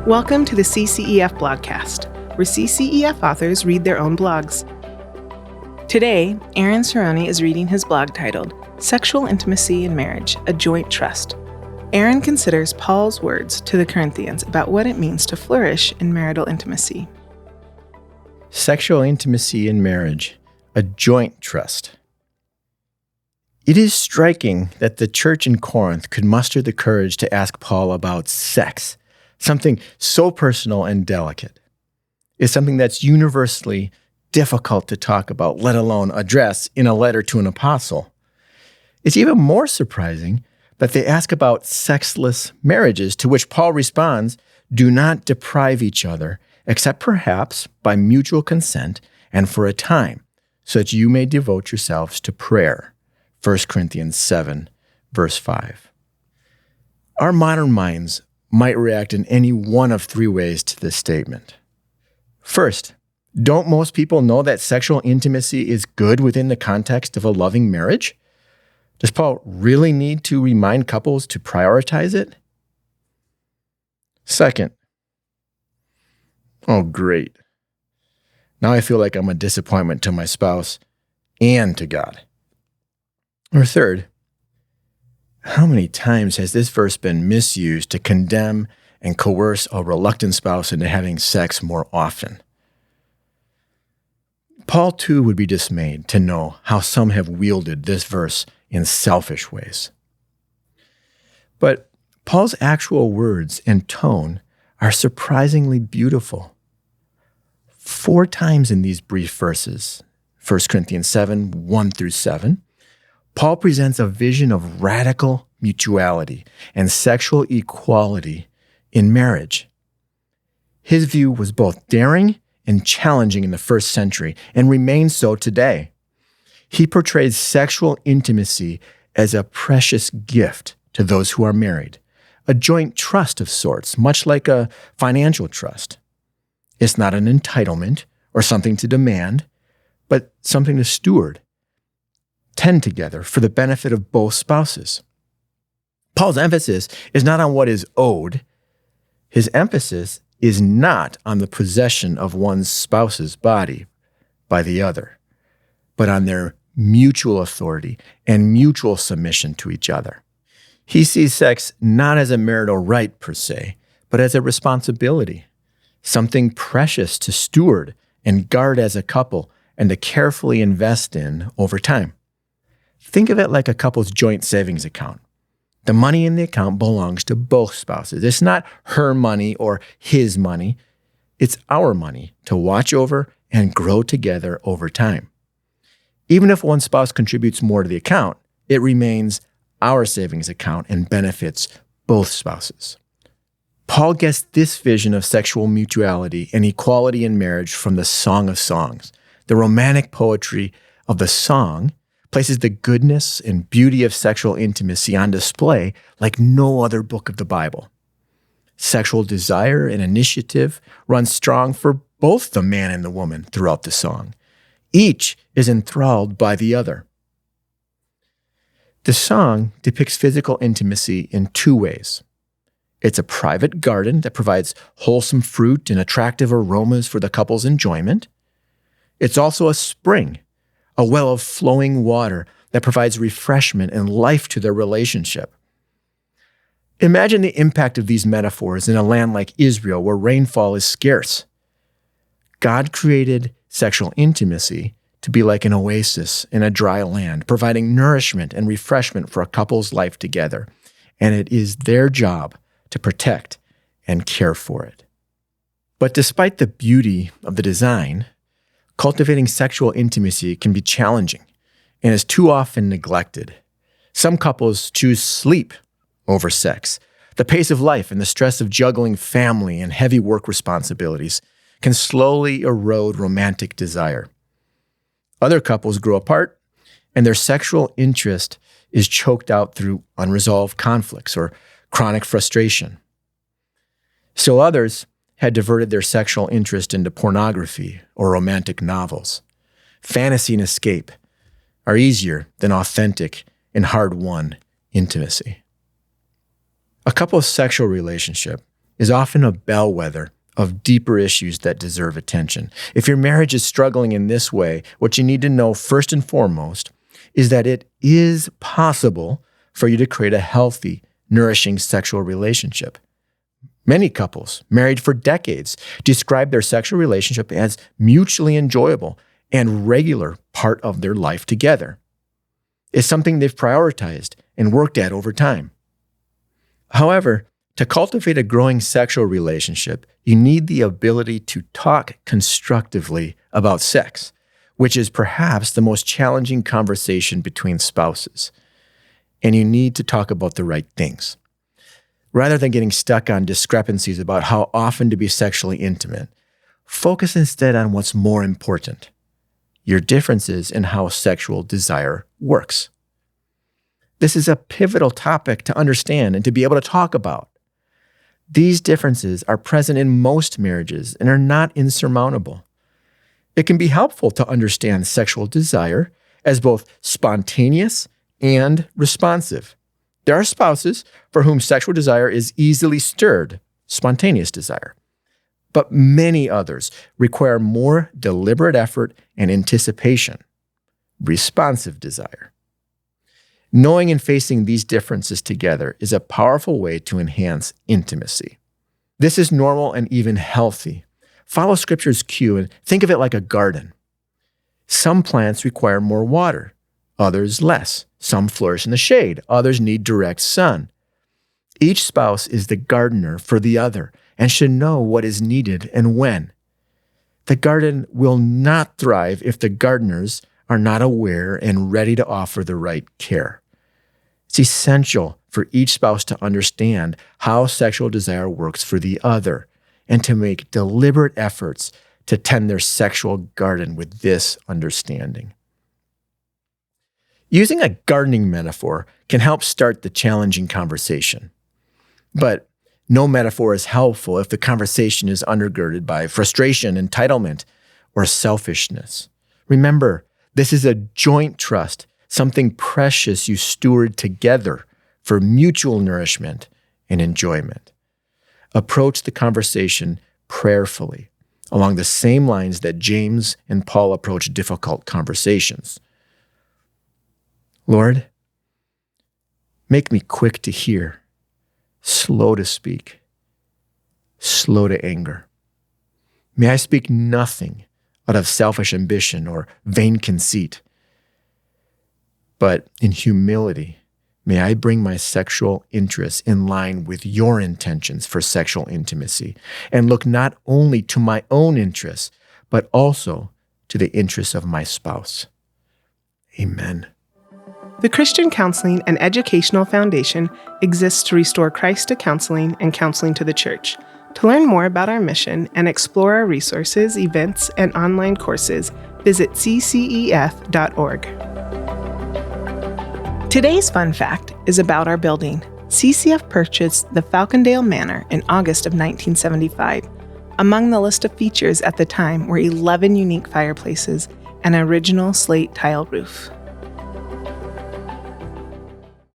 Welcome to the CCEF blogcast, where CCEF authors read their own blogs. Today, Aaron Cerrone is reading his blog titled, Sexual Intimacy in Marriage, a Joint Trust. Aaron considers Paul's words to the Corinthians about what it means to flourish in marital intimacy. Sexual intimacy in marriage, a joint trust. It is striking that the church in Corinth could muster the courage to ask Paul about sex, something so personal and delicate. It's something that's universally difficult to talk about, let alone address in a letter to an apostle. It's even more surprising that they ask about sexless marriages, to which Paul responds, "Do not deprive each other, except perhaps by mutual consent and for a time, so that you may devote yourselves to prayer." 1 Corinthians 7, verse 5. Our modern minds might react in any one of three ways to this statement. First, don't most people know that sexual intimacy is good within the context of a loving marriage? Does Paul really need to remind couples to prioritize it? Second, oh great, now I feel like I'm a disappointment to my spouse and to God. Or third, how many times has this verse been misused to condemn and coerce a reluctant spouse into having sex more often? Paul, too, would be dismayed to know how some have wielded this verse in selfish ways. But Paul's actual words and tone are surprisingly beautiful. 4 times in these brief verses, 1 Corinthians 7, 1 through 7, Paul presents a vision of radical mutuality and sexual equality in marriage. His view was both daring and challenging in the first century and remains so today. He portrays sexual intimacy as a precious gift to those who are married, a joint trust of sorts, much like a financial trust. It's not an entitlement or something to demand, but something to steward, tend together for the benefit of both spouses. Paul's emphasis is not on what is owed. His emphasis is not on the possession of one's spouse's body by the other, but on their mutual authority and mutual submission to each other. He sees sex not as a marital right per se, but as a responsibility, something precious to steward and guard as a couple and to carefully invest in over time. Think of it like a couple's joint savings account. The money in the account belongs to both spouses. It's not her money or his money. It's our money to watch over and grow together over time. Even if one spouse contributes more to the account, it remains our savings account and benefits both spouses. Paul gets this vision of sexual mutuality and equality in marriage from the Song of Songs. The romantic poetry of the song places the goodness and beauty of sexual intimacy on display like no other book of the Bible. Sexual desire and initiative run strong for both the man and the woman throughout the song. Each is enthralled by the other. The song depicts physical intimacy in 2 ways. It's a private garden that provides wholesome fruit and attractive aromas for the couple's enjoyment. It's also a spring, a well of flowing water that provides refreshment and life to their relationship. Imagine the impact of these metaphors in a land like Israel where rainfall is scarce. God created sexual intimacy to be like an oasis in a dry land, providing nourishment and refreshment for a couple's life together, and it is their job to protect and care for it. But despite the beauty of the design, cultivating sexual intimacy can be challenging and is too often neglected. Some couples choose sleep over sex. The pace of life and the stress of juggling family and heavy work responsibilities can slowly erode romantic desire. Other couples grow apart, and their sexual interest is choked out through unresolved conflicts or chronic frustration. So others had diverted their sexual interest into pornography or romantic novels. Fantasy and escape are easier than authentic and hard-won intimacy. A couple's sexual relationship is often a bellwether of deeper issues that deserve attention. If your marriage is struggling in this way, what you need to know first and foremost is that it is possible for you to create a healthy, nourishing sexual relationship. Many couples, married for decades, describe their sexual relationship as mutually enjoyable and regular part of their life together. It's something they've prioritized and worked at over time. However, to cultivate a growing sexual relationship, you need the ability to talk constructively about sex, which is perhaps the most challenging conversation between spouses. And you need to talk about the right things. Rather than getting stuck on discrepancies about how often to be sexually intimate, focus instead on what's more important: your differences in how sexual desire works. This is a pivotal topic to understand and to be able to talk about. These differences are present in most marriages and are not insurmountable. It can be helpful to understand sexual desire as both spontaneous and responsive. There are spouses for whom sexual desire is easily stirred, spontaneous desire. But many others require more deliberate effort and anticipation, responsive desire. Knowing and facing these differences together is a powerful way to enhance intimacy. This is normal and even healthy. Follow Scripture's cue and think of it like a garden. Some plants require more water, others less. Some flourish in the shade, others need direct sun. Each spouse is the gardener for the other and should know what is needed and when. The garden will not thrive if the gardeners are not aware and ready to offer the right care. It's essential for each spouse to understand how sexual desire works for the other and to make deliberate efforts to tend their sexual garden with this understanding. Using a gardening metaphor can help start the challenging conversation. But no metaphor is helpful if the conversation is undergirded by frustration, entitlement, or selfishness. Remember, this is a joint trust, something precious you steward together for mutual nourishment and enjoyment. Approach the conversation prayerfully, along the same lines that James and Paul approach difficult conversations. Lord, make me quick to hear, slow to speak, slow to anger. May I speak nothing out of selfish ambition or vain conceit, but in humility, may I bring my sexual interests in line with your intentions for sexual intimacy and look not only to my own interests, but also to the interests of my spouse. Amen. The Christian Counseling and Educational Foundation exists to restore Christ to counseling and counseling to the church. To learn more about our mission and explore our resources, events, and online courses, visit ccef.org. Today's fun fact is about our building. CCEF purchased the Falcondale Manor in August of 1975. Among the list of features at the time were 11 unique fireplaces and an original slate tile roof.